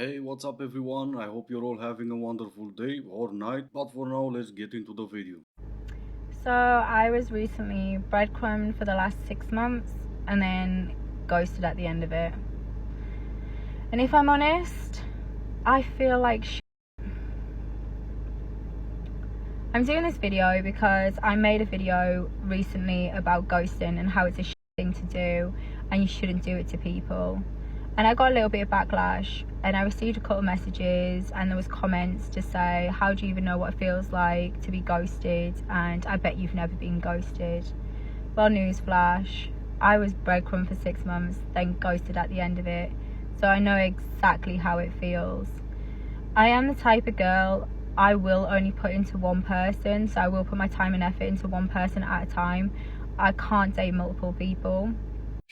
Hey, what's up everyone? I hope you're all having a wonderful day or night, but for now, let's get into the video. So I was recently breadcrumbed for the last 6 months and then ghosted at the end of it. And if I'm honest, I feel like I'm doing this video because I made a video recently about ghosting and how it's a thing to do and you shouldn't do it to people. And I got a little bit of backlash and I received a couple of messages and there was comments to say, how do you even know what it feels like to be ghosted? And I bet you've never been ghosted. Well, newsflash, I was breadcrumbed for 6 months, then ghosted at the end of it. So I know exactly how it feels. I am the type of girl, I will only put into one person, so I will put my time and effort into one person at a time. I can't date multiple people.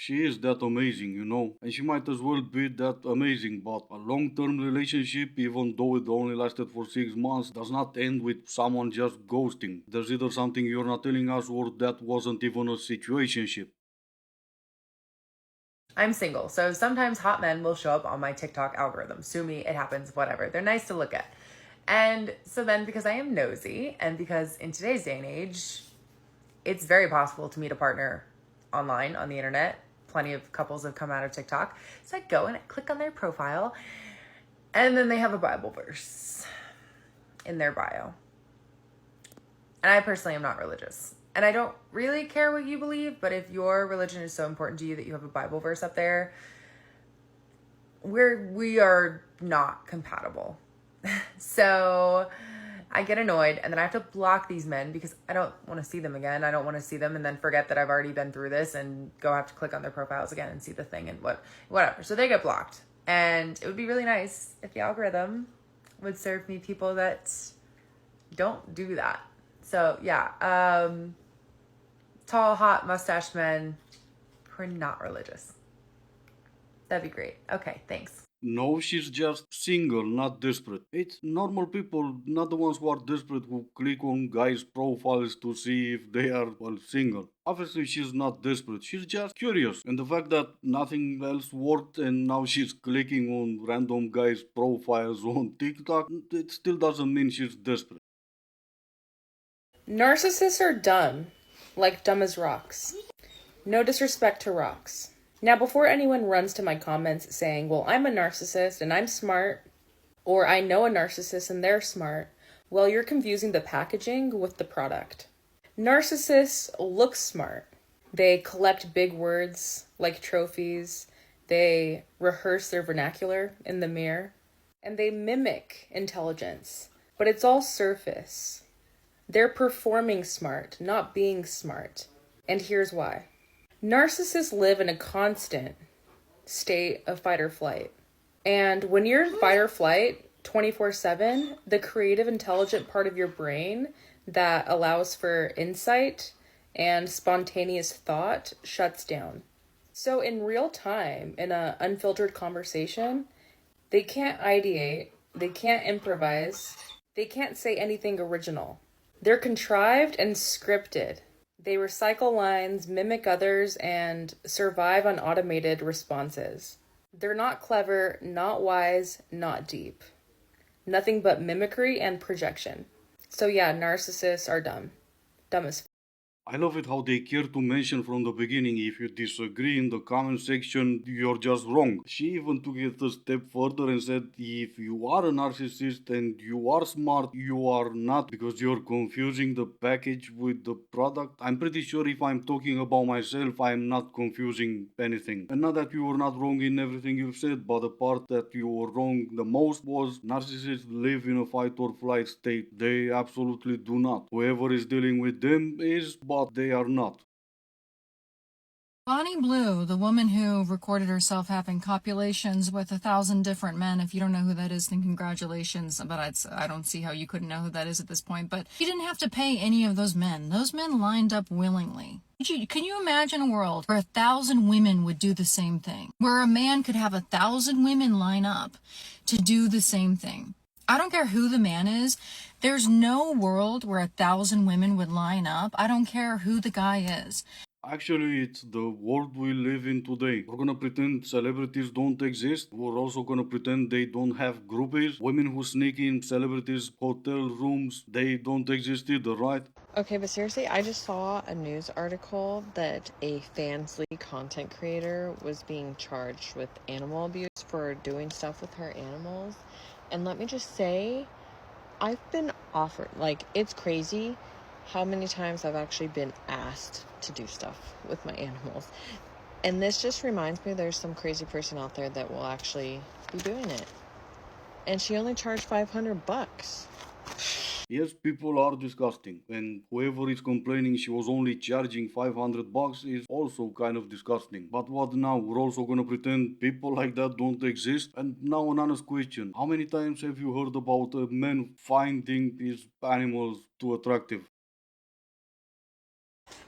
She is that amazing, and she might as well be that amazing, but a long term relationship, even though it only lasted for 6 months, does not end with someone just ghosting. There's either something you're not telling us or that wasn't even a situationship. I'm single, so sometimes hot men will show up on my TikTok algorithm. Sue me, it happens, whatever. They're nice to look at. And so then, because I am nosy, and because in today's day and age, it's very possible to meet a partner online on the internet. Plenty of couples have come out of TikTok. So I go and I click on their profile, and then they have a Bible verse in their bio. And I personally am not religious. And I don't really care what you believe, but if your religion is so important to you that you have a Bible verse up there, we are not compatible. So I get annoyed and then I have to block these men because I don't want to see them again. I don't want to see them and then forget that I've already been through this and go have to click on their profiles again and see the thing and whatever. So they get blocked. And it would be really nice if the algorithm would serve me people that don't do that. So yeah, tall, hot, mustached men who are not religious. That'd be great. Okay, thanks. No, she's just single, not desperate. It's normal people, not the ones who are desperate, who click on guys' profiles to see if they are, well, single. Obviously, she's not desperate, she's just curious. And the fact that nothing else worked and now she's clicking on random guys' profiles on TikTok, it still doesn't mean she's desperate. Narcissists are dumb, like dumb as rocks. No disrespect to rocks. Now, before anyone runs to my comments saying, well, I'm a narcissist and I'm smart, or I know a narcissist and they're smart, well, you're confusing the packaging with the product. Narcissists look smart. They collect big words like trophies. They rehearse their vernacular in the mirror. And they mimic intelligence. But it's all surface. They're performing smart, not being smart. And here's why. Narcissists live in a constant state of fight or flight. And when you're in fight or flight 24/7, the creative, intelligent part of your brain that allows for insight and spontaneous thought shuts down. So in real time, in an unfiltered conversation, they can't ideate, they can't improvise, they can't say anything original. They're contrived and scripted. They recycle lines, mimic others, and survive on automated responses. They're not clever, not wise, not deep. Nothing but mimicry and projection. So yeah, narcissists are dumb. Dumb as I love it how they care to mention from the beginning if you disagree in the comment section, you're just wrong. She even took it a step further and said if you are a narcissist and you are smart, you are not because you're confusing the package with the product. I'm pretty sure if I'm talking about myself, I'm not confusing anything. And not that you were not wrong in everything you've said, but the part that you were wrong the most was narcissists live in a fight or flight state. They absolutely do not. Whoever is dealing with them is, but they are not. Bonnie Blue, the woman who recorded herself having copulations with 1,000 different men. If you don't know who that is, then congratulations. But I don't see how you couldn't know who that is at this point. But she didn't have to pay any of those men. Those men lined up willingly. Can you imagine a world where 1,000 women would do the same thing? Where a man could have 1,000 women line up to do the same thing? I don't care who the man is. There's no world where 1,000 women would line up. I don't care who the guy is. Actually, it's the world we live in today. We're gonna pretend celebrities don't exist. We're also gonna pretend they don't have groupies. Women who sneak in celebrities' hotel rooms, they don't exist either, right? Okay, but seriously, I just saw a news article that a Fansly content creator was being charged with animal abuse for doing stuff with her animals. And let me just say, I've been offered, like, it's crazy how many times I've actually been asked to do stuff with my animals. And this just reminds me there's some crazy person out there that will actually be doing it. And she only charged $500. Yes, people are disgusting, and whoever is complaining she was only charging $500 is also kind of disgusting. But what now? We're also gonna pretend people like that don't exist? And now an honest question: how many times have you heard about a man finding his animals too attractive?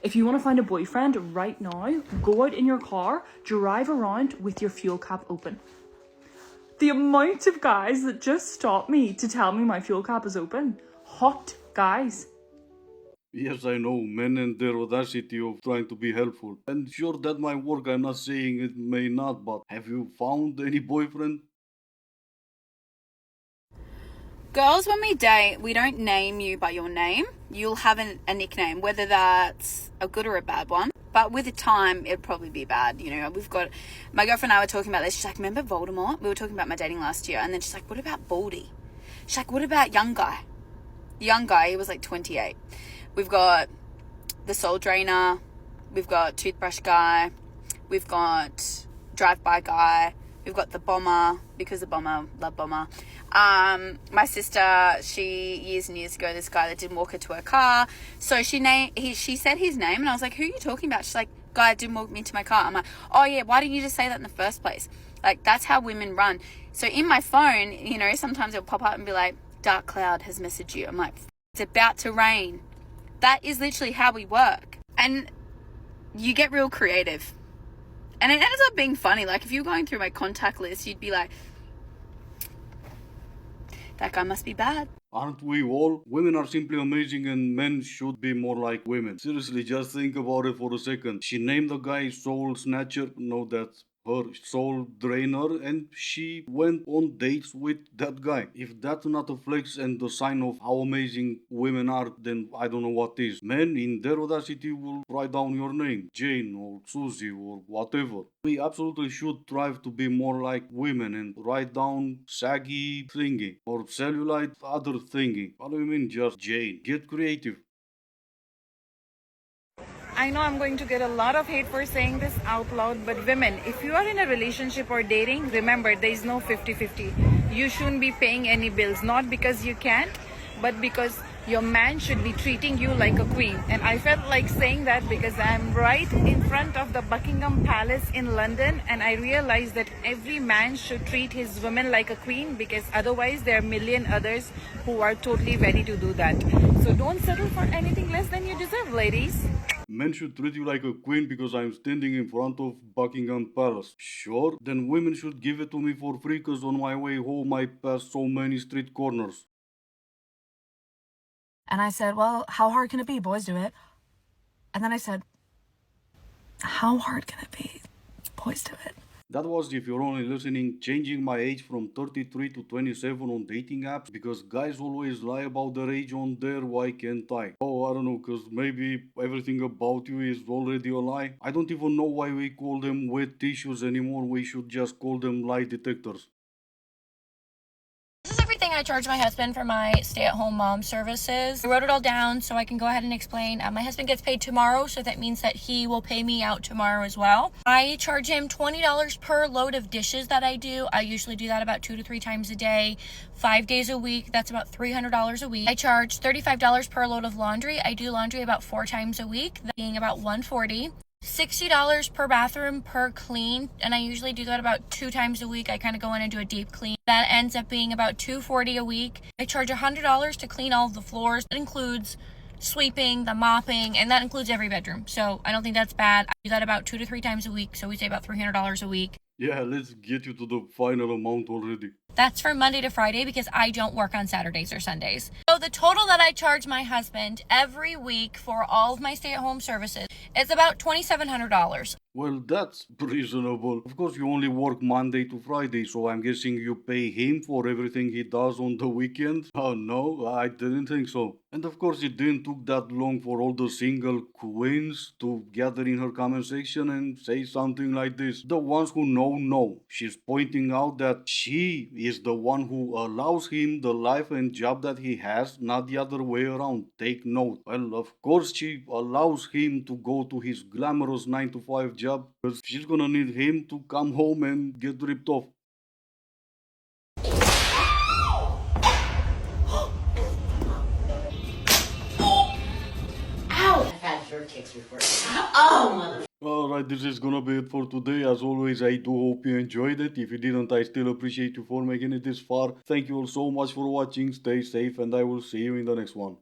If you want to find a boyfriend right now, go out in your car, drive around with your fuel cap open. The amount of guys that just stop me to tell me my fuel cap is open. Hot guys. Yes, I know, men and their audacity of trying to be helpful. And sure, that might work, I'm not saying it may not, but have you found any boyfriend? Girls, when we date, we don't name you by your name. You'll have a nickname, whether that's a good or a bad one. But with time, it'd probably be bad. You know, we've got, my girlfriend and I were talking about this. She's like, remember Voldemort? We were talking about my dating last year. And then she's like, what about Baldy? She's like, what about young guy? The young guy, he was like 28. We've got the soul drainer. We've got toothbrush guy. We've got drive-by guy. We've got the bomber, because the bomber, love bomber. My sister, she, years and years ago, this guy that didn't walk her to her car. So she said his name, and I was like, who are you talking about? She's like, guy didn't walk me to my car. I'm like, oh yeah, why didn't you just say that in the first place? Like, that's how women run. So in my phone, you know, sometimes it'll pop up and be like, dark cloud has messaged you. I'm like, it's about to rain. That is literally how we work. And you get real creative. And it ends up being funny. Like, if you're going through my contact list, you'd be like, that guy must be bad. Aren't we all? Women are simply amazing and men should be more like women. Seriously, just think about it for a second. She named the guy Soul Snatcher. No, that's her soul drainer, and she went on dates with that guy. If that's not a flex and a sign of how amazing women are, then I don't know what is. Men in their audacity will write down your name, Jane or Susie or whatever. We absolutely should strive to be more like women and write down saggy thingy or cellulite other thingy. What do you mean just Jane? Get creative. I know I'm going to get a lot of hate for saying this out loud, but women, if you are in a relationship or dating, remember there is no 50-50. You shouldn't be paying any bills, not because you can't, but because your man should be treating you like a queen. And I felt like saying that because I'm right in front of the Buckingham Palace in London, and I realized that every man should treat his woman like a queen, because otherwise there are a million others who are totally ready to do that. So don't settle for anything less than you deserve, ladies. Men should treat you like a queen because I'm standing in front of Buckingham Palace. Sure, then women should give it to me for free because on my way home I passed so many street corners. And I said, well, how hard can it be? Boys do it. And then I said, how hard can it be? Boys do it. That was, if you're only listening, changing my age from 33 to 27 on dating apps because guys always lie about their age on there. Why can't I? Oh, I don't know, because maybe everything about you is already a lie. I don't even know why we call them wet tissues anymore. We should just call them lie detectors. This is everything I charge my husband for my stay-at-home mom services. I wrote it all down so I can go ahead and explain. My husband gets paid tomorrow, so that means that he will pay me out tomorrow as well. I charge him $20 per load of dishes that I do. I usually do that about 2 to 3 times a day, 5 days a week. That's about $300 a week. I charge $35 per load of laundry. I do laundry about 4 times a week, that being about $140. $60 per bathroom per clean, and I usually do that about 2 times a week. I kind of go in and do a deep clean. That ends up being about $240 a week. I charge $100 to clean all of the floors. That includes sweeping, the mopping, and that includes every bedroom. So I don't think that's bad. I do that about 2 to 3 times a week, so we say about $300 a week. Yeah, let's get you to the final amount already. That's from Monday to Friday because I don't work on Saturdays or Sundays. So the total that I charge my husband every week for all of my stay-at-home services is about $2,700. Well, that's reasonable. Of course, you only work Monday to Friday, so I'm guessing you pay him for everything he does on the weekend? Oh no, I didn't think so. And of course, it didn't took that long for all the single queens to gather in her comment section and say something like this. The ones who know. She's pointing out that she is the one who allows him the life and job that he has, not the other way around. Take note. Well, of course, she allows him to go to his glamorous 9 to 5 job because she's gonna need him to come home and get ripped off. Alright, this is gonna be it for today. As always, I do hope you enjoyed it. If you didn't, I still appreciate you for making it this far. Thank you all so much for watching. Stay safe, and I will see you in the next one.